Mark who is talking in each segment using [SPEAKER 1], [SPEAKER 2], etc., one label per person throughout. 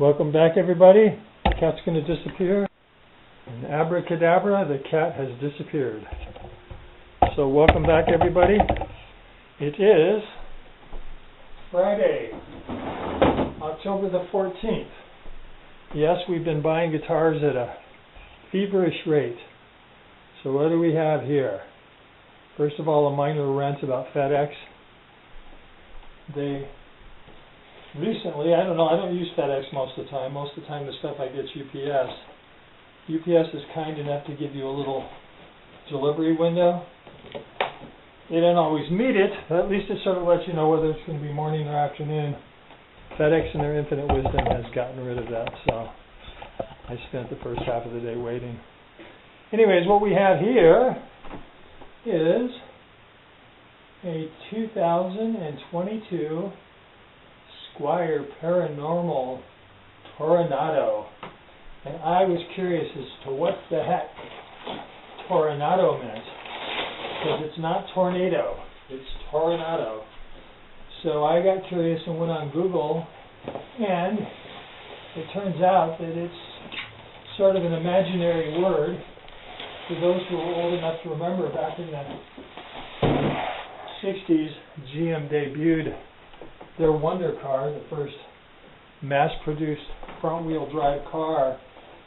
[SPEAKER 1] Welcome back, everybody. The cat's going to disappear. And abracadabra, the cat has disappeared. So welcome back, everybody. It is Friday, October the 14th. Yes, we've been buying guitars at a feverish rate. So what do we have here? First of all, a minor rant about FedEx. They recently, I don't use FedEx most of the time. Most of the time the stuff I get UPS. UPS is kind enough to give you a little delivery window. They don't always meet it, but at least it sort of lets you know whether it's going to be morning or afternoon. FedEx in their infinite wisdom has gotten rid of that, so I spent the first half of the day waiting. Anyways, what we have here is a 2022 Squier Paranormal Toronado. And I was curious as to what the heck Toronado meant. Because it's not tornado, it's Toronado. So I got curious and went on Google, and it turns out that it's sort of an imaginary word. For those who are old enough to remember, back in the 60s, GM debuted their Wonder car, the first mass-produced front-wheel drive car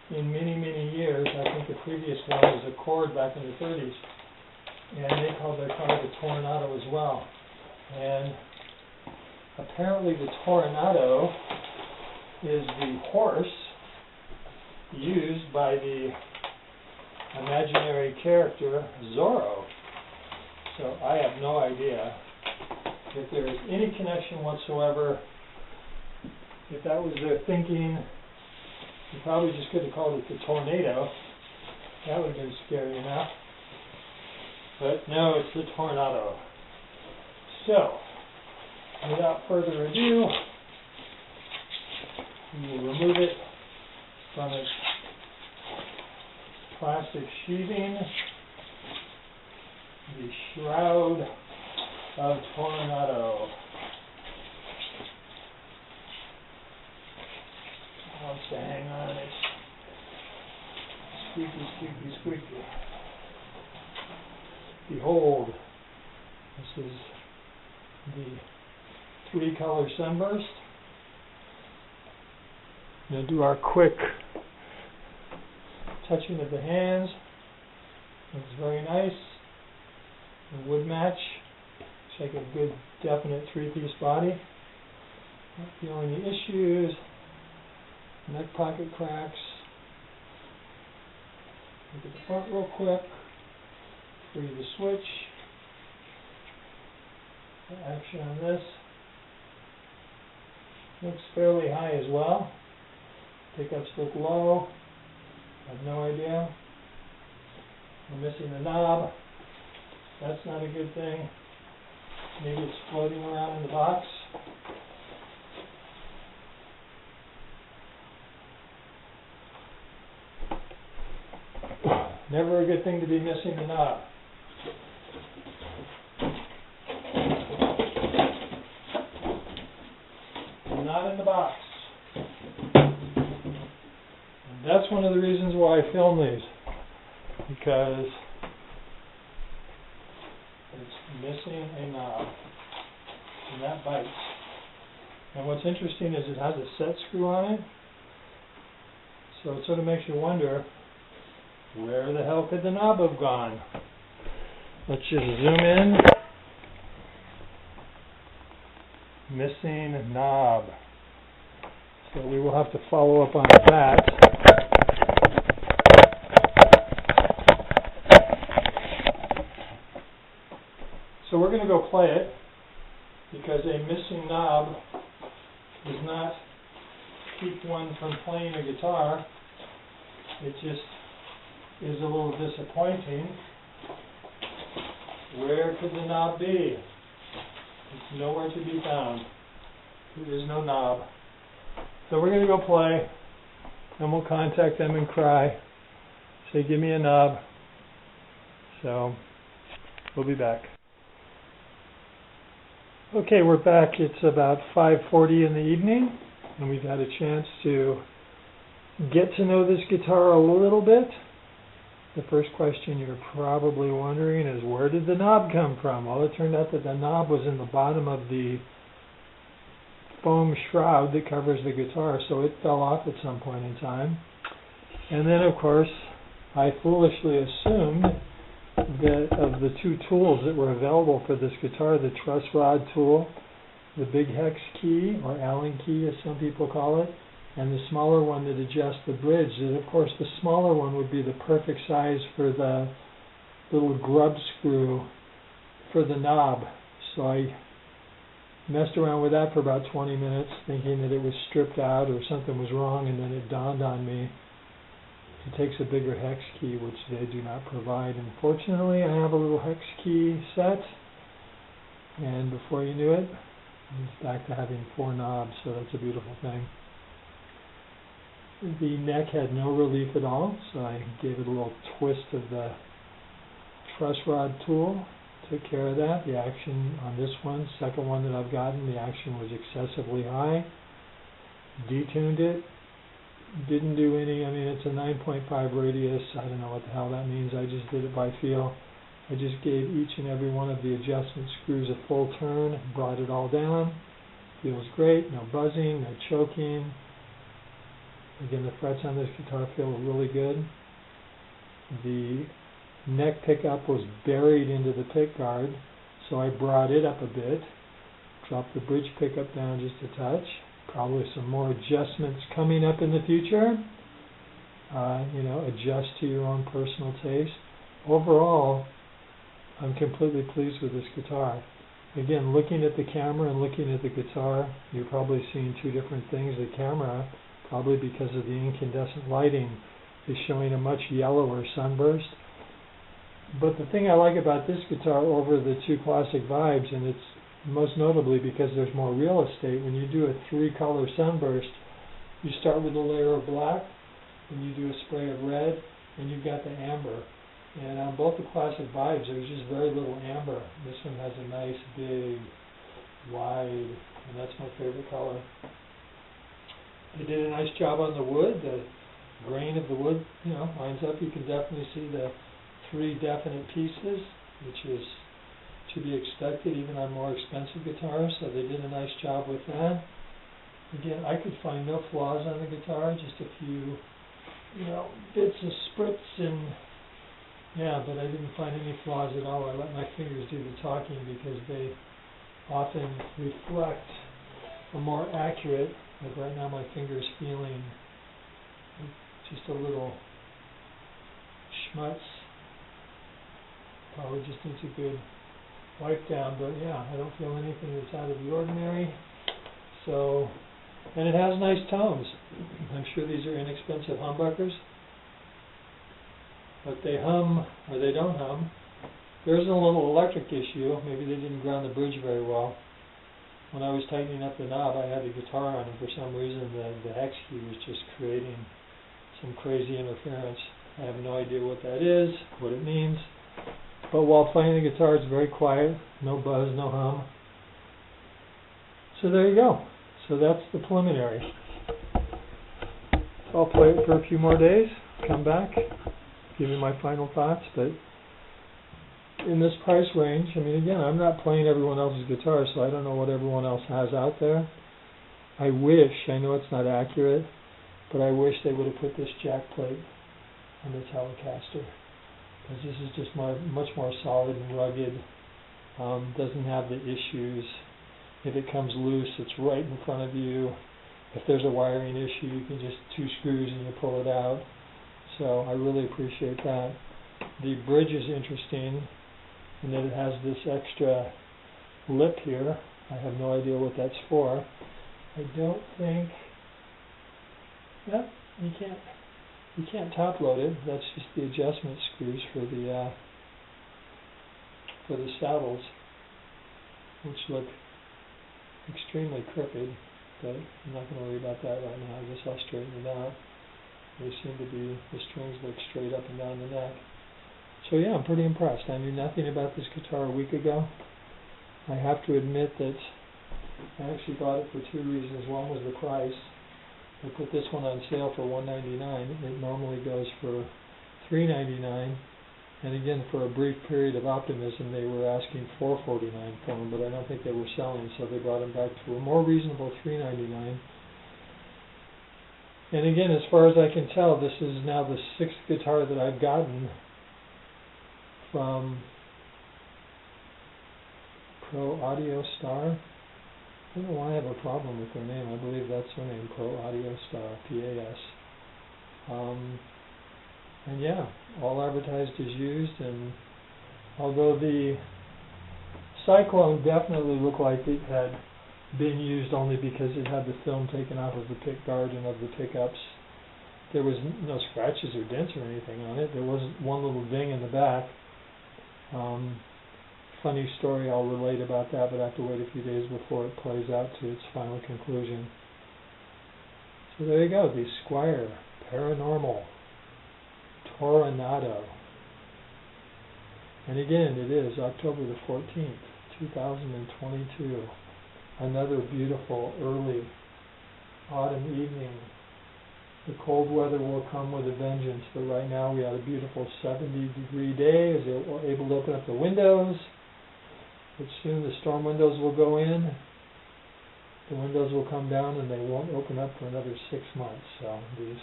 [SPEAKER 1] in many, many years. I think the previous one was Accord back in the 30s. And they called their car the Toronado as well. And apparently the Toronado is the horse used by the imaginary character Zorro. So I have no idea if there is any connection whatsoever. If that was their thinking, you probably just could have called it the Tornado. That would have been scary enough. But no, it's the Toronado. So, without further ado, we will remove it from its plastic sheathing, the shroud of Toronado. Wants to hang on, it's squeaky, squeaky, squeaky. Behold, this is the 3-color sunburst. I'm going to do our quick touching of the hands. Looks very nice. The wood match. Looks like a good, definite 3-piece body. Not feeling any issues. Neck pocket cracks. Look at the front real quick. Free the switch. The action on this. Looks fairly high as well. Pickups look low. I have no idea. We're missing the knob. That's not a good thing. Maybe it's floating around in the box. Never a good thing to be missing the knob. Not in the box. And that's one of the reasons why I film these. Because it's missing a knob. And that bites. And what's interesting is it has a set screw on it. So it sort of makes you wonder, where the hell could the knob have gone? Let's just zoom in. Missing knob. So we will have to follow up on that. So we're going to go play it, because a missing knob does not keep one from playing a guitar. It just is a little disappointing. Where could the knob be? It's nowhere to be found. There is no knob. So we're going to go play, and we'll contact them and cry. Say, give me a knob. So, we'll be back. Okay, we're back. It's about 5:40 in the evening. and we've had a chance to get to know this guitar a little bit. The first question you're probably wondering is, where did the knob come from? Well, it turned out that the knob was in the bottom of the foam shroud that covers the guitar, so it fell off at some point in time. And then, of course, I foolishly assumed that of the two tools that were available for this guitar, the truss rod tool, the big hex key, or Allen key as some people call it, and the smaller one that adjusts the bridge, that of course the smaller one would be the perfect size for the little grub screw for the knob. So I messed around with that for about 20 minutes, thinking that it was stripped out or something was wrong, and then it dawned on me it takes a bigger hex key, which they do not provide. Unfortunately, I have a little hex key set, and before you knew it, I was back to having 4 knobs, so that's a beautiful thing. The neck had no relief at all, so I gave it a little twist of the truss rod tool, took care of that. The action on this one, second one that I've gotten, the action was excessively high. Detuned it, didn't do any, I mean it's a 9.5 radius, I don't know what the hell that means, I just did it by feel. I just gave each and every one of the adjustment screws a full turn, brought it all down. Feels great, no buzzing, no choking. Again, the frets on this guitar feel really good. The neck pickup was buried into the pick guard, so I brought it up a bit, dropped the bridge pickup down just a touch. Probably some more adjustments coming up in the future. Adjust to your own personal taste. Overall, I'm completely pleased with this guitar. Again, looking at the camera and looking at the guitar, you're probably seeing two different things. The camera, probably because of the incandescent lighting, is showing a much yellower sunburst. But the thing I like about this guitar over the two classic vibes, and it's most notably because there's more real estate, when you do a 3-color sunburst, you start with a layer of black, and you do a spray of red, and you've got the amber. And on both the classic vibes, there's just very little amber. This one has a nice, big, wide, and that's my favorite color. They did a nice job on the wood. The grain of the wood, lines up. You can definitely see the 3 definite pieces, which is to be expected even on more expensive guitars, so they did a nice job with that. Again, I could find no flaws on the guitar, just a few, bits of spritz and but I didn't find any flaws at all. I let my fingers do the talking because they often reflect a more accurate, like right now my finger's feeling just a little schmutz. Probably just needs a good wipe down, but I don't feel anything that's out of the ordinary. So, and it has nice tones. I'm sure these are inexpensive humbuckers, but they hum or they don't hum. There's a little electric issue. Maybe they didn't ground the bridge very well. When I was tightening up the knob, I had the guitar on, and for some reason the hex key was just creating some crazy interference. I have no idea what that is, what it means. But while playing the guitar, it's very quiet, no buzz, no hum. So there you go. So that's the preliminary. So I'll play it for a few more days, come back, give you my final thoughts. But in this price range, again, I'm not playing everyone else's guitar, so I don't know what everyone else has out there. I know it's not accurate, but I wish they would have put this jack plate on the Telecaster, because this is just much more solid and rugged. Doesn't have the issues. If it comes loose, it's right in front of you. If there's a wiring issue, you can just 2 screws and you pull it out. So I really appreciate that. The bridge is interesting in that it has this extra lip here. I have no idea what that's for. I don't think, you can't top load it. That's just the adjustment screws for the saddles, which look extremely crooked, but I'm not going to worry about that right now. I guess I'll straighten it out. They seem to be, the strings look straight up and down the neck. So I'm pretty impressed. I knew nothing about this guitar a week ago. I have to admit that I actually bought it for 2 reasons. One was the price. I put this one on sale for $199. It normally goes for $399. And again, for a brief period of optimism, they were asking $449 for them, but I don't think they were selling, so they brought them back to a more reasonable $399. And again, as far as I can tell, this is now the 6th guitar that I've gotten from Pro Audio Star. I don't know why I have a problem with their name. I believe that's their name, Pro Audio Star, P-A-S. And yeah, all advertised as used, and although the Cyclone definitely looked like it had been used only because it had the film taken off of the pick guard and of the pickups, there was no scratches or dents or anything on it. There wasn't one little ding in the back. Funny story I'll relate about that, but I have to wait a few days before it plays out to its final conclusion. So there you go, the Squier Paranormal Toronado. And again, it is October the 14th, 2022. Another beautiful early autumn evening. The cold weather will come with a vengeance, but right now we had a beautiful 70-degree day. I was able to open up the windows, but soon the storm windows will go in. The windows will come down and they won't open up for another 6 months. So these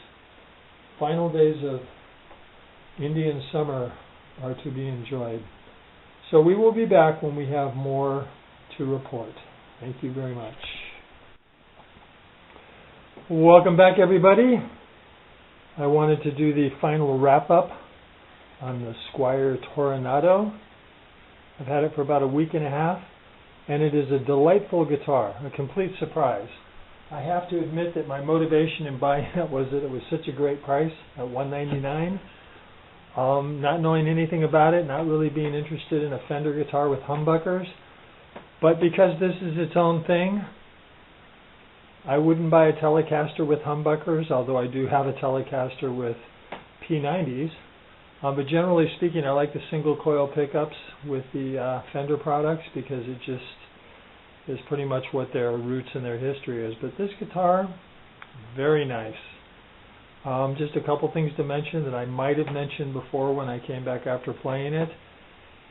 [SPEAKER 1] final days of Indian summer are to be enjoyed. So we will be back when we have more to report. Thank you very much. Welcome back, everybody. I wanted to do the final wrap-up on the Squier Toronado. I've had it for about a week and a half, and it is a delightful guitar, a complete surprise. I have to admit that my motivation in buying it was that it was such a great price at $199. Not knowing anything about it, not really being interested in a Fender guitar with humbuckers, but because this is its own thing, I wouldn't buy a Telecaster with humbuckers, although I do have a Telecaster with P90s. But generally speaking, I like the single coil pickups with the Fender products because it just is pretty much what their roots and their history is. But this guitar, very nice. Just a couple things to mention that I might have mentioned before when I came back after playing it.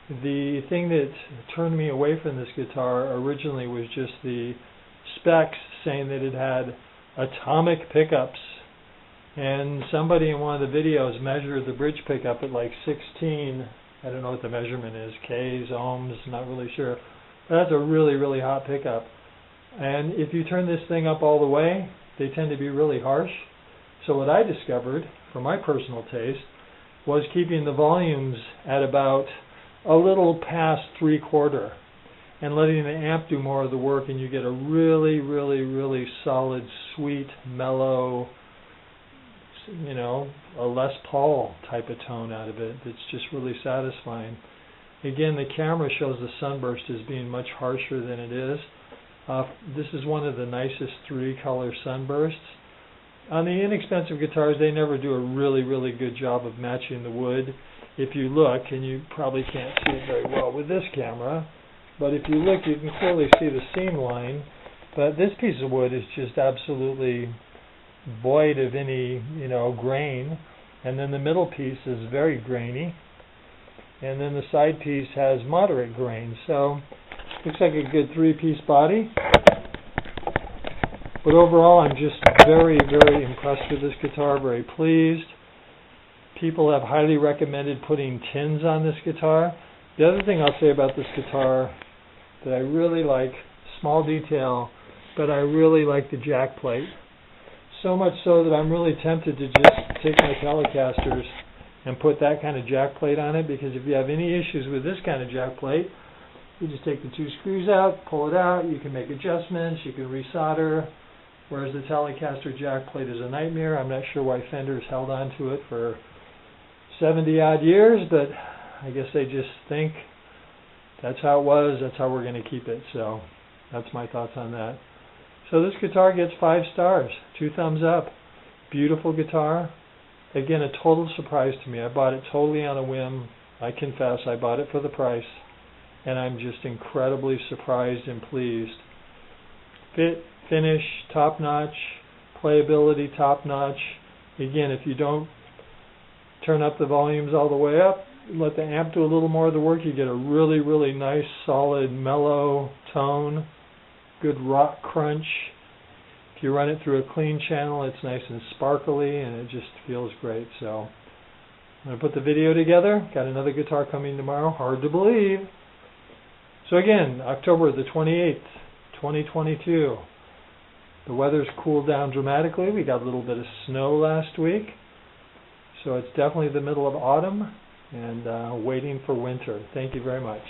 [SPEAKER 1] The thing that turned me away from this guitar originally was just the specs saying that it had atomic pickups, and somebody in one of the videos measured the bridge pickup at like 16, I don't know what the measurement is, Ks, ohms, not really sure, but that's a really, really hot pickup. And if you turn this thing up all the way, they tend to be really harsh. So what I discovered, for my personal taste, was keeping the volumes at about a little past 3/4 and letting the amp do more of the work, and you get a really, really, really solid, sweet, mellow, you know, a Les Paul type of tone out of it that's just really satisfying. Again, the camera shows the sunburst as being much harsher than it is. This is one of the nicest 3-color sunbursts. On the inexpensive guitars, they never do a really, really good job of matching the wood. If you look, and you probably can't see it very well with this camera, but if you look, you can clearly see the seam line. But this piece of wood is just absolutely void of any, you know, grain. And then the middle piece is very grainy. And then the side piece has moderate grain. So looks like a good 3-piece body. But overall, I'm just very, very impressed with this guitar, very pleased. People have highly recommended putting tins on this guitar. The other thing I'll say about this guitar that I really like, small detail, but I really like the jack plate. So much so that I'm really tempted to just take my Telecasters and put that kind of jack plate on it, because if you have any issues with this kind of jack plate, you just take the 2 screws out, pull it out, you can make adjustments, you can resolder, whereas the Telecaster jack plate is a nightmare. I'm not sure why Fender's held on to it for 70-odd years, but I guess they just think that's how it was, that's how we're going to keep it. So that's my thoughts on that. So this guitar gets 5 stars, 2 thumbs up. Beautiful guitar. Again, a total surprise to me. I bought it totally on a whim. I confess, I bought it for the price, and I'm just incredibly surprised and pleased. Fit, finish, top-notch, playability top notch. Again, if you don't turn up the volumes all the way up, let the amp do a little more of the work, you get a really, really nice, solid, mellow tone, good rock crunch. If you run it through a clean channel, it's nice and sparkly, and it just feels great. So I'm going to put the video together. Got another guitar coming tomorrow. Hard to believe. So again, October the 28th, 2022. The weather's cooled down dramatically. We got a little bit of snow last week. So it's definitely the middle of autumn and waiting for winter. Thank you very much.